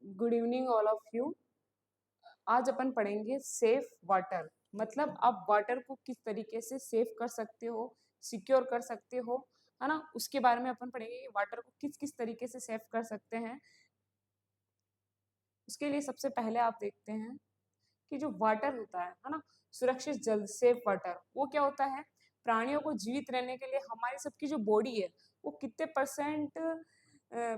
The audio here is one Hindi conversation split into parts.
Good evening all of you. आज अपन पढ़ेंगे सेफ वाटर। मतलब आप वाटर को किस तरीके से सेव कर सकते हो, सिक्योर कर सकते हो, है ना। उसके बारे में अपन पढ़ेंगे वाटर को किस किस तरीके से सेव कर सकते हैं। उसके लिए सबसे पहले आप देखते हैं कि जो वाटर होता है ना, सुरक्षित जल, सेफ वाटर, वो क्या होता है। प्राणियों को जीवित रहने के लिए हमारी सबकी जो बॉडी है वो कितने परसेंट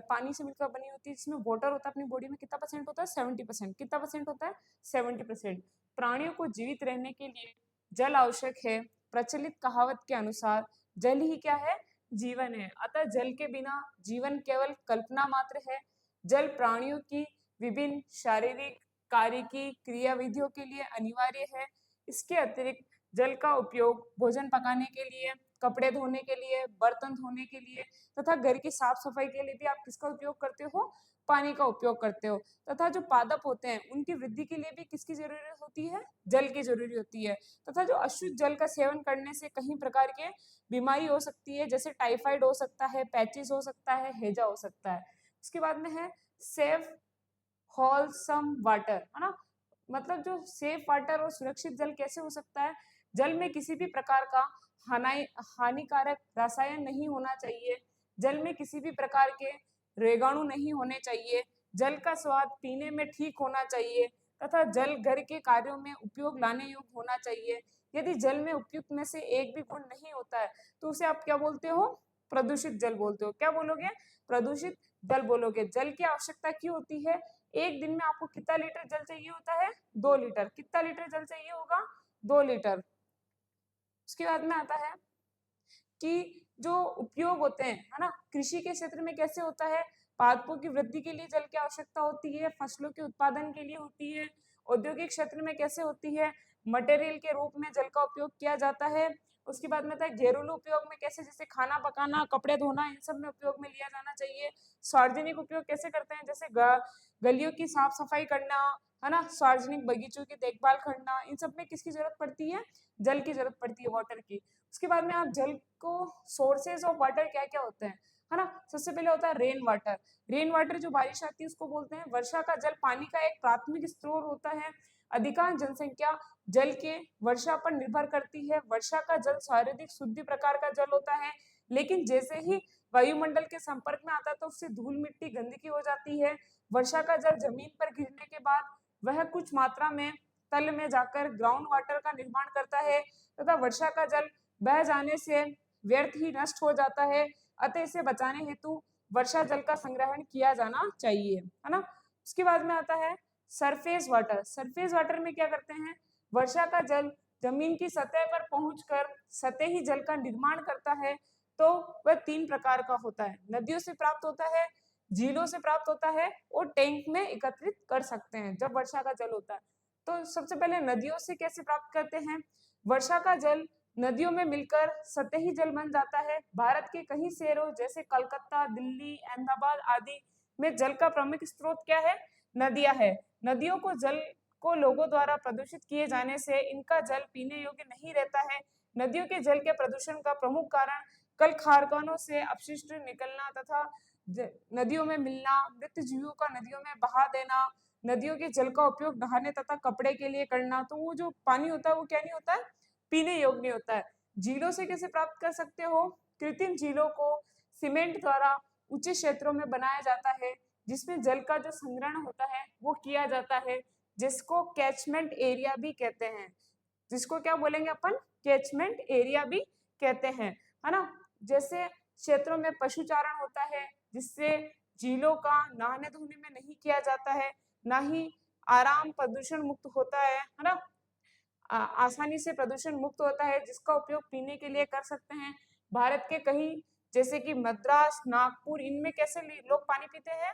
पानी से मिलकर बनी होती है। जिसमें वाटर होता है अपनी बॉडी में कितना परसेंट होता है, 70%। कितना परसेंट होता है, 70%। प्राणियों को जीवित रहने के लिए जल आवश्यक है। प्रचलित कहावत के अनुसार जल ही क्या है, जीवन है। अतः जल के बिना जीवन केवल कल्पना मात्र है। जल प्राणियों की विभिन्न शारीरिक कार्य की क्रियाविधियों के लिए अनिवार्य है। इसके अतिरिक्त जल का उपयोग भोजन पकाने के लिए, कपड़े धोने के लिए, बर्तन धोने के लिए तथा घर की साफ सफाई के लिए भी आप किसका उपयोग करते हो, पानी का उपयोग करते हो। तथा जो पादप होते हैं उनकी वृद्धि के लिए भी किसकी जरूरत होती है, जल की जरूरी होती है। तथा जो अशुद्ध जल का सेवन करने से कई प्रकार के बीमारी हो सकती है, जैसे टाइफाइड हो सकता है, पैचिस हो सकता है, हैजा हो सकता है। उसके बाद में है सेफ होलसम वाटर, है ना। मतलब जो सेफ वाटर और सुरक्षित जल कैसे हो सकता है। जल में किसी भी प्रकार का हानिकारक रसायन नहीं होना चाहिए। जल में किसी भी प्रकार के रोगाणु नहीं होने चाहिए। जल का स्वाद पीने में ठीक होना चाहिए तथा जल घर के कार्यों में उपयोग लाने योग्य होना चाहिए। यदि जल में उपयुक्त में से एक भी गुण नहीं होता है तो उसे आप क्या बोलते हो, प्रदूषित जल बोलते हो। क्या बोलोगे, प्रदूषित जल बोलोगे। जल की आवश्यकता क्यों होती है, एक दिन में आपको कितना लीटर जल चाहिए होता है, 2 लीटर। कितना लीटर जल चाहिए होगा, 2 लीटर। उसके बाद में आता है कि जो उपयोग होते हैं, है ना, कृषि के क्षेत्र में कैसे होता है। पादपों की वृद्धि के लिए जल की आवश्यकता होती है, फसलों के उत्पादन के लिए होती है। औद्योगिक क्षेत्र में कैसे होती है, मटेरियल के रूप में जल का उपयोग किया जाता है। उसके बाद में आता है घरेलू उपयोग में, कैसे, जैसे खाना पकाना, कपड़े धोना, इन सब में उपयोग में लिया जाना चाहिए। सार्वजनिक उपयोग कैसे करते हैं, जैसे गलियों की साफ सफाई करना, है ना, सार्वजनिक बगीचों की देखभाल करना, इन सब में किसकी जरूरत पड़ती है, जल की जरूरत पड़ती है, वाटर की। उसके बाद में आप जल को, सोर्सेज ऑफ वाटर क्या क्या होते हैं, है ना। सबसे पहले होता है रेन वाटर। रेन वाटर जो बारिश आती है उसको बोलते हैं। वर्षा का जल पानी का एक प्राथमिक स्रोत होता है। अधिकांश जनसंख्या जल के वर्षा पर निर्भर करती है। वर्षा का जल शारीरिक शुद्धि प्रकार का जल होता है, लेकिन जैसे ही वायुमंडल के संपर्क में आता है तो उससे धूल मिट्टी गंदगी हो जाती है। वर्षा का जल जमीन पर गिरने के बाद वह कुछ मात्रा में तल में जाकर ग्राउंड वाटर का निर्माण करता है तथा वर्षा का जल बह जाने से व्यर्थ ही नष्ट हो जाता है। अतः इसे बचाने हेतु वर्षा जल का संग्रहण किया जाना चाहिए, है ना। उसके बाद में आता है सरफेस वाटर। सरफेस वाटर में क्या करते हैं, वर्षा का जल जमीन की सतह पर पहुंचकर सतही जल का निर्माण करता है। तो वह 3 प्रकार का होता है, नदियों से प्राप्त होता है, झीलों से प्राप्त होता है और टैंक में एकत्रित कर सकते हैं जब वर्षा का जल होता है। तो सबसे पहले नदियों से कैसे प्राप्त करते हैं। वर्षा का जल नदियों में मिलकर सतही जल बन जाता है। भारत के कई शहरों जैसे कलकत्ता, दिल्ली, अहमदाबाद आदि में जल का प्रमुख स्रोत क्या है, नदियां है। नदियों को जल को लोगों द्वारा प्रदूषित किए जाने से इनका जल पीने योग्य नहीं रहता है। नदियों के जल के प्रदूषण का प्रमुख कारण कल कारखानों से अपशिष्ट निकलना तथा नदियों में मिलना, मृत जीवों का नदियों में बहा देना, नदियों के जल का उपयोग नहाने तथा कपड़े के लिए करना। तो वो जो पानी होता है वो क्या नहीं होता है, पीने योग्य नहीं होता है। झीलों से कैसे प्राप्त कर सकते हो, कृत्रिम झीलों को सीमेंट द्वारा ऊंचे क्षेत्रों में बनाया जाता है जिसमें जल का जो संग्रहण होता है वो किया जाता है, जिसको कैचमेंट एरिया भी कहते हैं। जिसको क्या बोलेंगे अपन, कैचमेंट एरिया भी कहते हैं, है ना। जैसे क्षेत्रों में पशुचारण होता है जिससे झीलों का नहाने धोने में नहीं किया जाता है, ना ही आराम प्रदूषण मुक्त होता है ना। आसानी से प्रदूषण मुक्त होता है, जिसका उपयोग पीने के लिए कर सकते हैं। भारत के कहीं जैसे कि मद्रास, नागपुर, इनमें कैसे लोग पानी पीते हैं,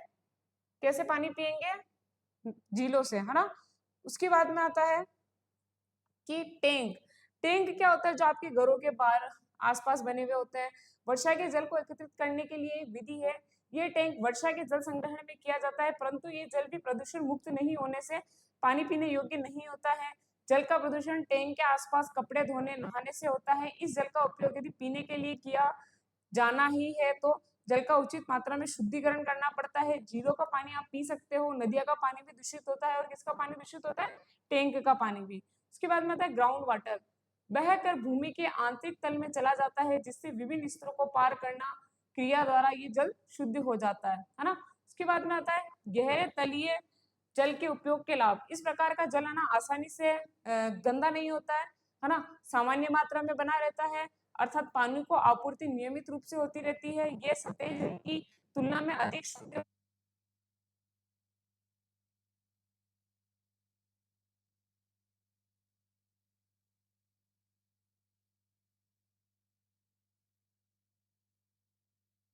कैसे पानी पिएंगे, झीलों से, है ना। उसके बाद में आता है कि टैंक। टैंक क्या होता है, जो आपके घरों के बाहर आसपास बने हुए होते हैं। वर्षा के जल को एकत्रित करने के लिए एक विधि है। ये टैंक वर्षा के जल संग्रहण में किया जाता है, परंतु ये जल भी प्रदूषण मुक्त नहीं होने से पानी पीने योग्य नहीं होता है। जल का प्रदूषण टैंक के आसपास कपड़े धोने, नहाने से होता है। इस जल का उपयोग यदि पीने के लिए किया जाना ही है तो जल का उचित मात्रा में शुद्धिकरण करना पड़ता है। झीलों का पानी आप पी सकते हो, नदियों का पानी भी दूषित होता है, और किसका पानी दूषित होता है? टैंक का पानी भी। उसके बाद में आता है ग्राउंड वाटर, बहकर भूमि के आंतरिक तल में चला जाता है, जिससे विभिन्न स्तरों को पार करना क्रिया द्वारा ये जल शुद्ध हो जाता है ना। उसके बाद में आता है गहरे तलीय जल के उपयोग के लाभ। इस प्रकार का जल है ना आसानी से गंदा नहीं होता है ना, सामान्य मात्रा में बना रहता है, अर्थात पानी को आपूर्ति नियमित रूप से होती रहती है। ये सतही जल की तुलना में अधिक शुद्ध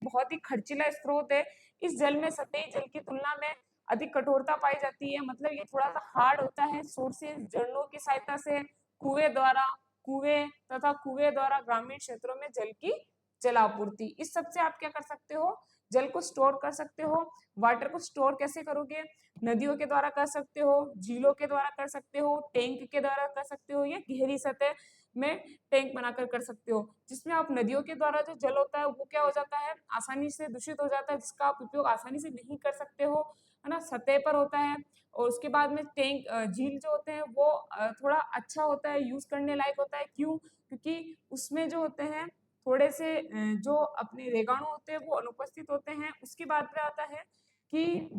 बहुत ही खर्चीला स्रोत है। इस जल में सतही जल की तुलना में अधिक कठोरता पाई जाती है, मतलब ये थोड़ा सा हार्ड होता है। सोर्सेज झरनों की सहायता से, कुएं द्वारा ग्रामीण क्षेत्रों में जल की जलापूर्ति। इस सबसे आप क्या कर सकते हो? जल को स्टोर कर सकते हो। वाटर को स्टोर कैसे करोगे? नदियों के द्वारा कर सकते हो, झीलों के द्वारा कर सकते हो, टैंक के द्वारा कर सकते हो, या गहरी सतह में टैंक बनाकर कर सकते हो। जिसमें आप नदियों के द्वारा जो जल होता है वो क्या हो जाता है? आसानी से दूषित हो जाता है, जिसका आप उपयोग आसानी से नहीं कर सकते हो, है ना, सतह पर होता है। और उसके बाद में टैंक झील जो होते हैं वो थोड़ा अच्छा होता है, यूज करने लायक होता है। क्यों? क्योंकि उसमें जो होते हैं थोड़े से जो अपने रेगाणु होते हैं वो अनुपस्थित होते हैं। उसके बाद में आता है कि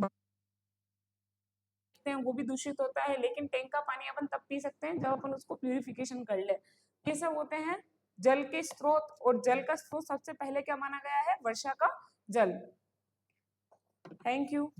हैं वो भी दूषित होता है, लेकिन टैंक का पानी अपन तब पी सकते हैं जब अपन उसको प्यूरिफिकेशन कर ले। ये सब होते हैं जल के स्रोत। और जल का स्रोत सबसे पहले क्या माना गया है? वर्षा का जल। Thank you.